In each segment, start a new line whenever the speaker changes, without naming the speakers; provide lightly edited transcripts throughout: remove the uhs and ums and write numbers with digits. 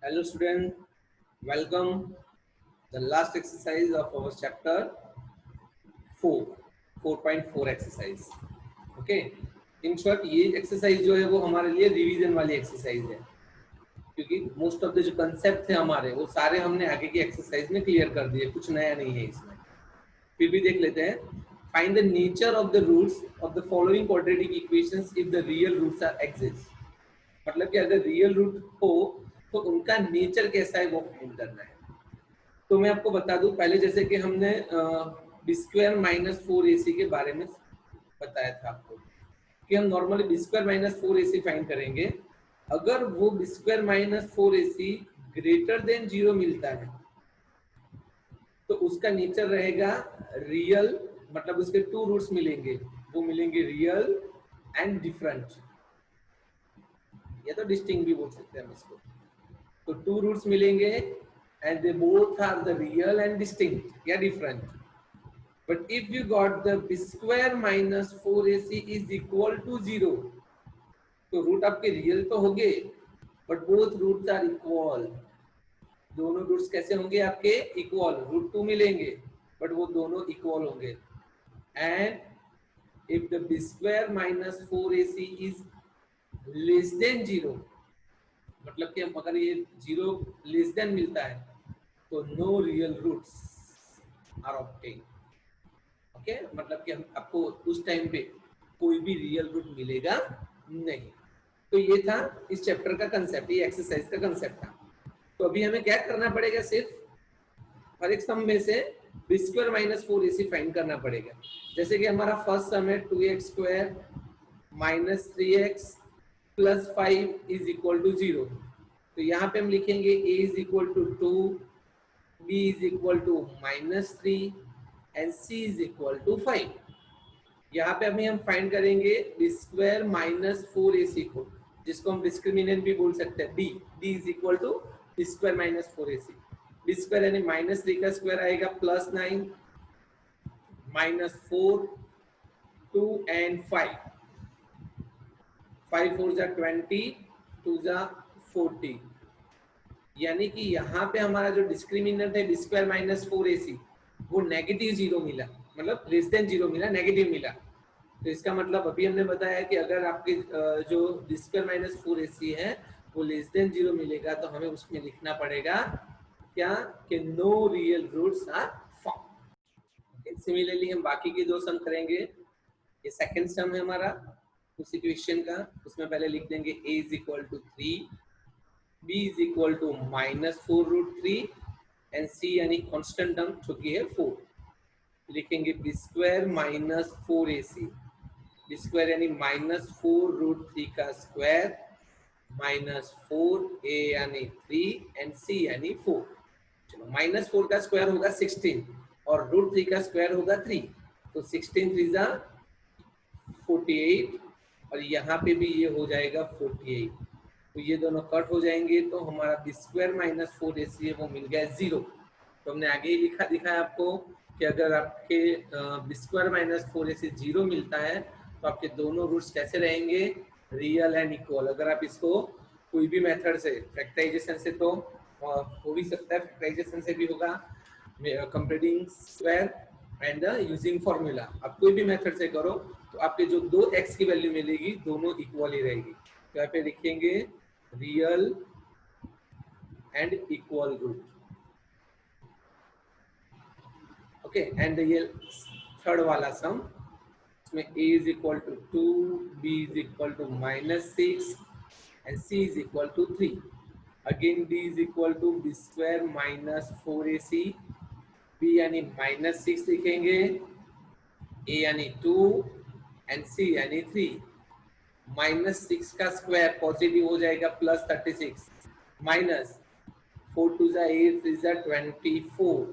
Hello student, welcome the last exercise of our chapter 4, 4.4 exercise. Okay, in short ये exercise जो है वो हमारे लिए रिवीजन वाली exercise है क्योंकि मोस्ट ऑफ द जो कंसेप्ट थे हमारे वो सारे हमने आगे की एक्सरसाइज में क्लियर कर दिए, कुछ नया नहीं है इसमें। फिर भी देख लेते हैं। Find the nature of the roots of the following quadratic equations if the real roots are exist. मतलब कि अगर रियल रूट हो तो उनका नेचर कैसा है वो फाइंड करना है। तो मैं आपको बता दूं पहले, जैसे कि हमने बी स्क्वायर माइनस 4ac के बारे में बताया था आपको कि हम normally b square minus 4ac find करेंगे। अगर वो b square minus 4ac greater than 0 मिलता है तो उसका नेचर रहेगा रियल, मतलब उसके टू रूट्स मिलेंगे, वो मिलेंगे रियल एंड डिफरेंट, या तो डिस्टिंक्ट भी बोल सकते हैं हम इसको। तो टू रूट्स मिलेंगे and they both are the real and distinct या different. But if you got the b square minus 4ac is equal to 0, तो रूट आपके रियल तो होंगे but both roots are equal. दोनों रूट्स कैसे होंगे आपके? इक्वल। रूट 2 मिलेंगे बट वो दोनों इक्वल होंगे। And if the b square minus 4ac is less than 0, मतलब कि अगर ये 0 लेस देन मिलता है तो no real roots are obtain. Okay, मतलब कि हम आपको उस टाइम पे कोई भी रियल रूट मिलेगा नहीं। तो ये था इस चैप्टर का कंसेप्ट, ये एक्सरसाइज का कंसेप्ट था। तो अभी हमें क्या करना पड़ेगा? सिर्फ हर एक सम में से B square minus 4ac find करना पड़ेगा। जैसे कि हमारा फर्स्ट सम है 2x square minus 3x plus 5 is equal to 0। तो यहाँ पे हम लिखेंगे a is equal to 2, b is equal to -3 and c is equal to 5। यहाँ पे अभी हम फाइंड करेंगे b स्क्वायर माइनस 4ac को, जिसको हम डिस्क्रिमिनेंट भी बोल सकते हैं। d is equal to b square minus 4ac। b square यानी -3 का स्क्वायर आएगा +9 -4 2 and 5 5 4 जा 20 2 जा 40। यानी कि यहाँ पे हमारा जो डिस्क्रिमिनेंट है बी स्क्वायर माइनस 4ac वो नेगेटिव 0 मिला, मतलब लेस देन 0 मिला, नेगेटिव मिला। तो इसका मतलब अभी हमने बताया कि अगर आपके जो बी स्क्वायर माइनस 4ac है वो लेस देन 0 मिलेगा तो हमें उसमें लिखना पड़ेगा क्या कि no real roots are found. Similarly हम बाकी के दो सम करेंगे। ये सेकंड सम है हमारा उसी क्वेश्चन का, उसमें पहले लिख देंगे a is equal to 3, b is equal to -4 root 3 and c यानी कांस्टेंट टर्म जो कि है 4। लिखेंगे b square minus 4ac, b square यानी -4 रूट 3 का स्क्वायर माइनस 4a यानी 3 एंड c यानी 4। चलो -4 का स्क्वायर होगा 16 और रूट 3 का स्क्वायर होगा 3, तो 16 3 जा 48 और यहाँ पे भी ये हो जाएगा 48। तो ये दोनों कट हो जाएंगे तो हमारा बी स्क्वायर माइनस 4ac है वो मिल गया 0। तो हमने आगे ही लिखा दिखाया आपको कि अगर आपके बी स्क्वायर माइनस 4ac 0 मिलता है तो आपके दोनों रूट्स कैसे रहेंगे? Real and equal. अगर आप इसको कोई भी मेथड से, फैक्टराइजेशन से तो हो भी सकता है, फैक्टराइजेशन से भी होगा, computing square and using formula, आप कोई भी मेथड से करो तो आपके जो दो x की वैल्यू मिलेगी दोनों इक्वल ही रहेगी। तो यहाँ पे लिखेंगे real and equal root. Okay, and ये थर्ड वाला सम, इसमें a is equal to 2, b is equal to -6 and c is equal to 3। Again d is equal to b square minus 4ac, b यानी -6 लिखेंगे, a यानी 2 and c यानी 3। -6 का square positive हो जाएगा +36 माइनस 4 2 जा 8 3 जा 24।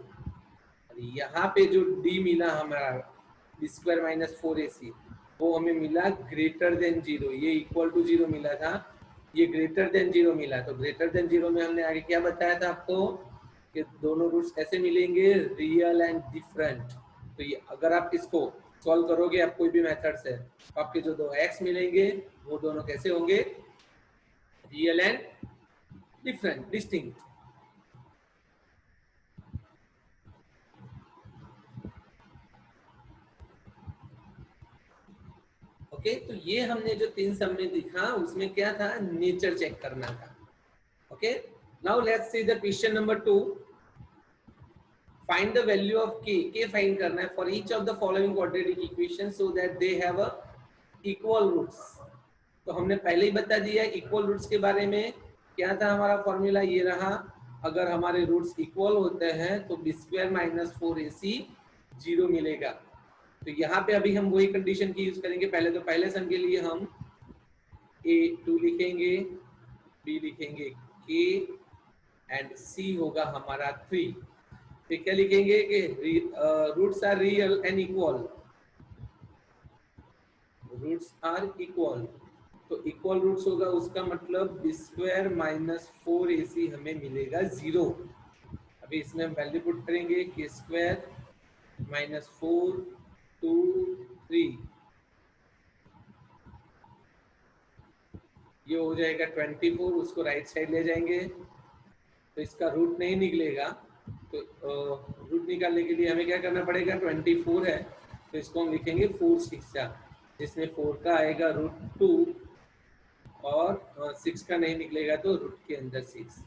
और यहाँ पे जो d मिला हमारा b स्क्वायर माइनस 4ac वो हमें मिला ग्रेटर देन 0। ये इक्वल टू 0 मिला था, ये ग्रेटर देन 0 मिला। तो ग्रेटर देन 0 में हमने आगे क्या बताया था आपको कि दोनों रूट्स कैसे मिलेंगे? Real and different. तो ये अगर आप इसको सॉल्व करोगे आप कोई भी मेथड से तो आपके जो दो x मिलेंगे वो दोनों कैसे होंगे? Real and different, distinct. Okay, तो ये हमने जो 3 सम में दिखा उसमें क्या था, नेचर चेक करना था। Okay, now let's see the question number 2। Find the value of k find करना है for each of the following quadratic equation so that they have a equal roots. तो हमने पहले ही बता दिया इक्वल रूट्स के बारे में। क्या था हमारा फॉर्मूला, ये रहा, अगर हमारे रूट्स इक्वल होते हैं तो बी स्क्वायर माइनस 4ac 0 मिलेगा। तो यहाँ पे अभी हम वही कंडीशन की यूज करेंगे। पहले तो पहले सम के लिए हम a2 लिखेंगे, b लिखेंगे k एंड c होगा हमारा 3। फिर क्या लिखेंगे कि roots are real and equal, roots are equal. तो इक्वल रूट्स होगा, उसका मतलब बी स्क्वायर माइनस 4ac हमें मिलेगा 0। अभी इसमें हम वैल्यू पुट करेंगे, के स्क्वायर माइनस 4 2 3, ये हो जाएगा 24। उसको राइट साइड ले जाएंगे तो इसका रूट नहीं निकलेगा। तो रूट निकालने के लिए हमें क्या करना पड़ेगा, 24 है तो इसको हम लिखेंगे 4 6, जिसमें 4 का आएगा √2 और 6 का नहीं निकलेगा तो रूट के अंदर 6।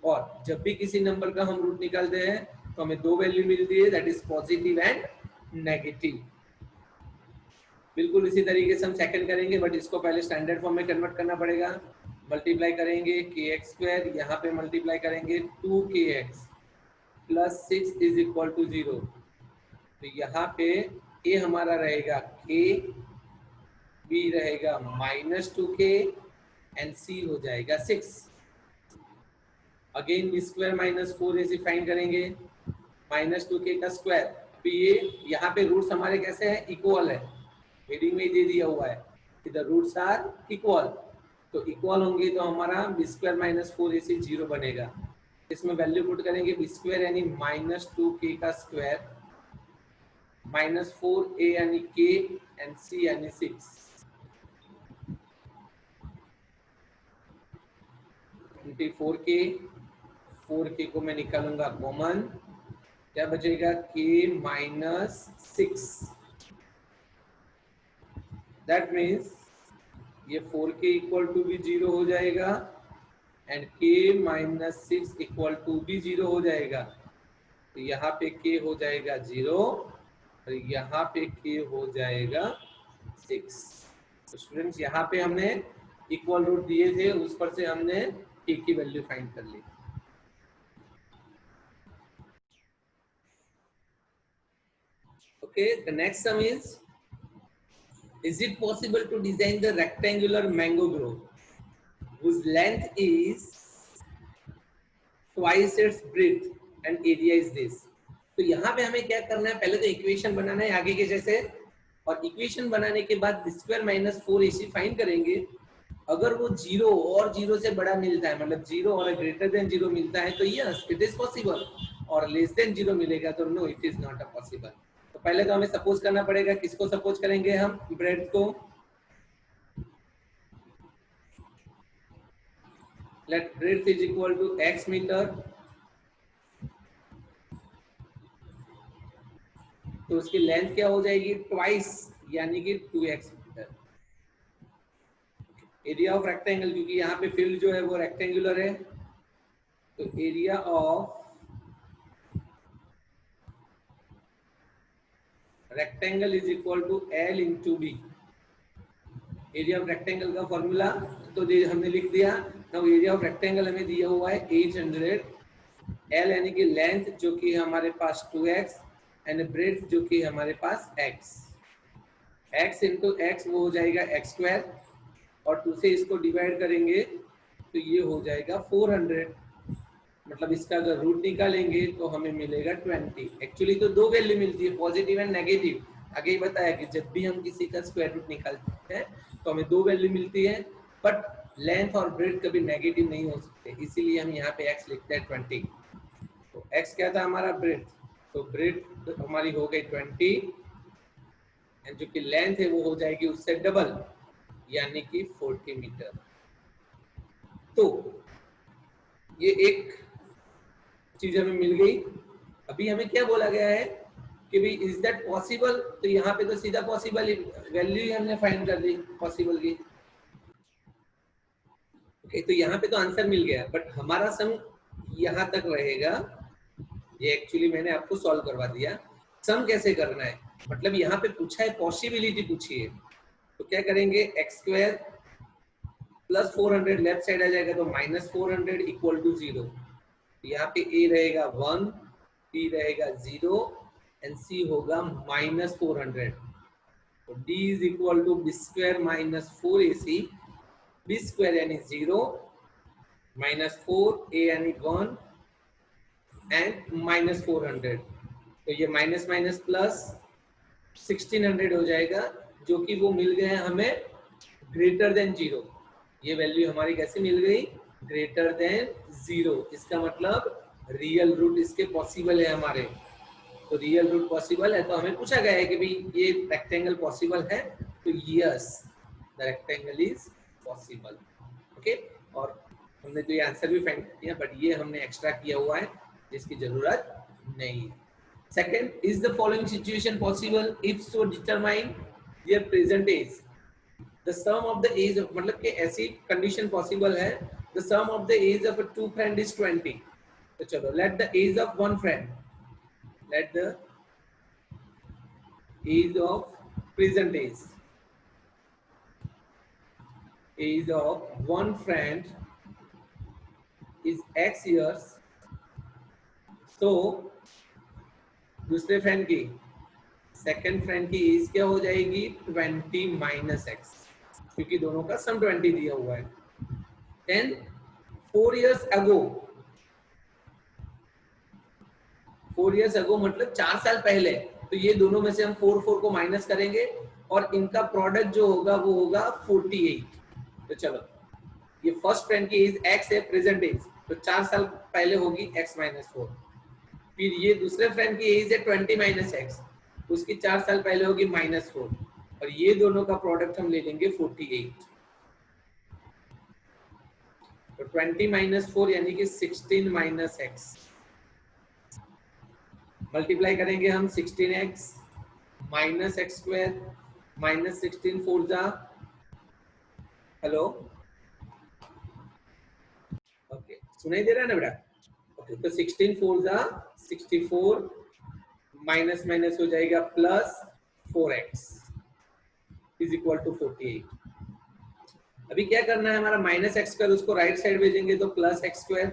और जब भी किसी नंबर का हम रूट निकालते हैं तो हमें दो वैल्यू मिलती है, that is positive and negative. बिल्कुल इसी तरीके से हम सेकंड करेंगे, बट इसको पहले स्टैंडर्ड फॉर्म में कन्वर्ट करना पड़ेगा। मल्टीप्लाई करेंगे kx², यहाँ पे मल्टीप्लाई करेंगे 2kx plus 6 is equal to 0। तो यहाँ पे a हमारा रहेगा k, b रहेगा -2k एंड c हो जाएगा 6। Again b square minus 4ac find करेंगे, -2k का स्क्वायर। तो ये यहाँ पे रूट्स हमारे कैसे हैं, इक्वल है, हेडिंग में दे दिया हुआ है कि द रूट्स आर इक्वल। तो इक्वल होंगे तो हमारा बी स्क्वायर माइनस 4ac 0 बनेगा। इसमें वैल्यू पुट करेंगे, बी स्क्वायर यानी -2k का स्क्वायर, -4a यानी k एंड c यानी 6। 24k, 4k को मैं निकालूंगा कॉमन, क्या बचेगा k -6। दैट मीन्स ये 4k इक्वल टू भी 0 हो जाएगा एंड k -6 इक्वल टू भी 0 हो जाएगा। तो यहाँ पे k हो जाएगा 0 और यहाँ पे k हो जाएगा 6। तो स्टूडेंट्स यहाँ पे हमने इक्वल रूट दिए थे, उस पर से हमने k की वैल्यू फाइंड कर ली। Okay, the next sum is it possible to design the rectangular mango grove whose length is twice its breadth and area is this? तो यहाँ पे हमें क्या करना है, पहले तो इक्वेशन बनाना है आगे के जैसे, और इक्वेशन बनाने के बाद स्क्वायर माइनस 4ac फाइंड करेंगे। अगर वो 0 और 0 से बड़ा मिलता है, मतलब 0 और ग्रेटर देन 0 मिलता है तो यस इट इज पॉसिबल, और लेस देन 0 मिलेगा तो no it is not a possible. तो पहले तो हमें सपोज करना पड़ेगा, किसको सपोज करेंगे हम, ब्रेड को। Let breadth is equal to x metre, तो उसकी लेंथ क्या हो जाएगी, ट्वाइस यानी कि 2x metre. Area of rectangle, क्योंकि यहाँ पे फील्ड जो है वो रेक्टेंगुलर है, तो area of rectangle is equal to L into B. Area of rectangle का फॉर्मूला तो हमने लिख दिया। नाउ एरिया ऑफ रेक्टेंगल हमें दिया हुआ है 800, L यानी कि लेंथ जो कि हमारे पास 2x एंड ब्रेड्थ जो कि हमारे पास x इंटू x वो हो जाएगा x², और 2 से इसको डिवाइड करेंगे तो ये हो जाएगा 400। मतलब इसका अगर रूट निकालेंगे तो हमें मिलेगा 20। एक्चुअली तो दो वैल्यू मिलती है, पॉजिटिव एंड नेगेटिव। आगे ही बताया कि जब भी हम किसी का स्क्वायर रूट निकालते हैं तो हमें दो वैल्यू मिलती है, बट लेंथ और ब्रेड्थ कभी नेगेटिव नहीं हो सकते, इसीलिए हम यहाँ पे x लिखते हैं 20। तो x क्या था हमारा, ब्रेड्थ, तो ब्रेड्थ हमारी हो गई 20 एंड जो कि लेंथ है वो हो जाएगी उससे डबल यानी कि 40 मीटर। तो ये एक चीज हमें मिल गई। अभी हमें क्या बोला गया है कि भाई इज दैट पॉसिबल, तो यहाँ पे तो सीधा पॉसिबल वैल्यू ही हमने फाइंड कर दी पॉसिबल की। ओके, तो यहाँ पे तो आंसर मिल गया, बट हमारा सम यहाँ तक रहेगा। ये एक्चुअली मैंने आपको सॉल्व करवा दिया। सम कैसे करना है, मतलब यहाँ पे पूछा है पॉसिबिलिटी पूछी है, तो क्या करेंगे, x square plus 400 left side आ जाएगा तो माइनस 400 इक्वल टू 0। यहाँ पे ए रहेगा 1, बी रहेगा 0 एंड सी होगा माइनस 400। तो D is equal to B square minus 4ac, B square यानी 0, माइनस 4 ए यानी 1 एंड माइनस 400। तो ये माइनस माइनस प्लस 1600 हो जाएगा, जो कि वो मिल गया हमें ग्रेटर देन 0। ये वैल्यू हमारी कैसे मिल गई, ग्रेटर देन 0। इसका मतलब रियल रूट इसके पॉसिबल है हमारे। तो रियल रूट पॉसिबल है, तो हमें पूछा गया है कि भाई ये रेक्टेंगल पॉसिबल है, तो yes the rectangle is possible. Okay, और हमने तो ये आंसर भी फाइंड किया, बट ये हमने एक्स्ट्रा किया हुआ है जिसकी जरूरत नहीं है। Second, is the following situation possible? If so, determine their present age. The sum of the age of, मतलब कि ऐसी condition possible है, the sum of the age of a two friend is 20. तो चलो, let the age of one friend, let the age of present age of one friend is x years. So दूसरे friend की, second friend की as क्या हो जाएगी, 20 minus x, क्योंकि दोनों का सम 20 दिया हुआ है। Then 4 years ago, 4 years ago मतलब 4 साल पहले, तो ये दोनों में से हम 4 को माइनस करेंगे और इनका प्रोडक्ट जो होगा वो होगा 48। तो चलो, ये फर्स्ट फ्रेंड की एज एक्स है, प्रेजेंट एज, तो 4 साल पहले होगी x माइनस 4। फिर ये दूसरे फ्रेंड की एज है 20 माइनस एक्स, उसकी 4 साल पहले होगी माइनस 4, और ये दोनों का प्रोडक्ट हम ले लेंगे 48। तो 20 माइनस 4 यानी कि 16 माइनस एक्स, मल्टीप्लाई करेंगे हम 16x minus X square minus 16 4 जा, हेलो, ओके सुनाई दे रहा है ना बेटा? ओके, तो 16 4 जा 64, माइनस माइनस हो जाएगा plus 4x is equal to 48। अभी क्या करना है, हमारा माइनस एक्स स्क्वायर उसको राइट साइड भेजेंगे तो plus X square,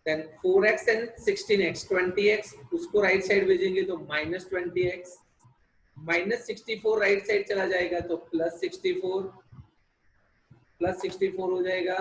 then 4x and 16x 20x उसको राइट साइड भेजेंगे तो minus 20x, minus 64 right side चला जाएगा तो प्लस 64 हो जाएगा,